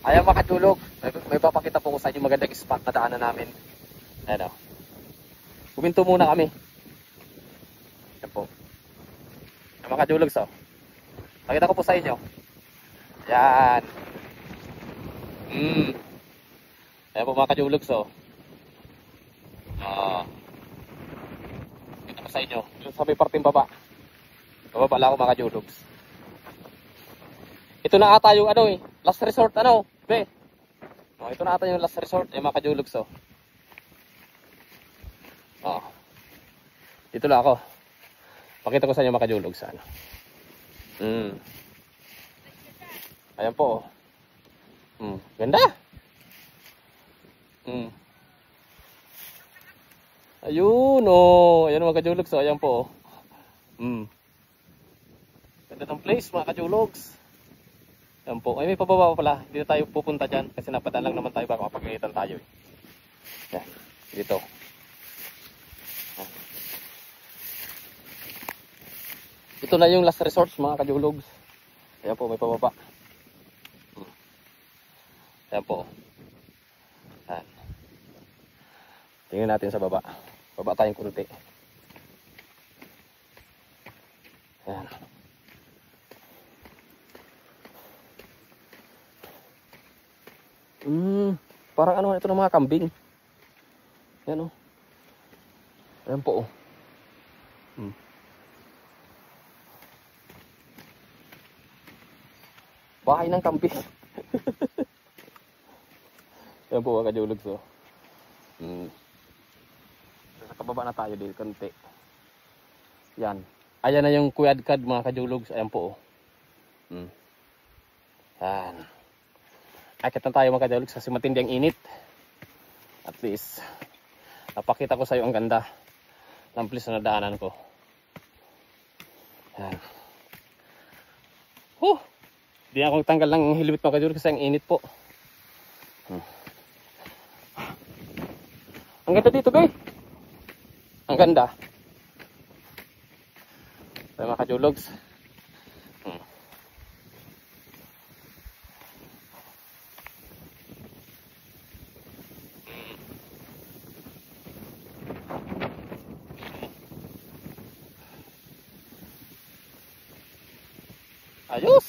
Ayan mga kadulog, may papakita po ko sa inyo magandang spot na daanan namin. Ayan o. Kuminto muna kami. Ayan po. Ayan mga kadulog so. Pakita ko po sa inyo. Ayan. Ayan po mga kadulog so. Pakita ko sa inyo. Yung sa may parting baba. Bababa lang ako mga kadulugs. Ito na ata yung ano last resort ano, be. Ito na ata yung last resort, mga kadulugs oh. Dito lang ako. Pakita ko sa inyo mga kadulugs ano. Ayan po oh. Ganda. Ayun oh, ayan mga kadulugs oh, ayan po oh. Ganda ng place mga kadulugs. Yan po. Ay may pababa pala. Hindi na tayo pupunta dyan. Kasi napadaan lang naman tayo baka mapagalitan tayo Yan. Dito. Yan. Ito na yung last resort mga kadulugs. Ayan po may pababa. Ayan po. Yan. Tingnan natin sa baba. Baba tayong kunti. Yan. Parang ano ito ng mga kambing. Yan oh. Ayan po oh. Bahay ng kambing. Ayan po mga kadulugs oh. Sa kababa na tayo dito konti. Yan. Ayan na yung kuyadkad mga kadulugs. Ayan po oh. Yan. Akit na tayo mga kadulugs kasi matindi ang init. At least napakita ko sa iyo ang ganda ng place na nadaanan ko. Yan. Di ako tanggal ng helmet mga kadulugs kasi ang init po. Ang ganda dito guys. Ang ganda. Tayo mga kadulugs. Ayos.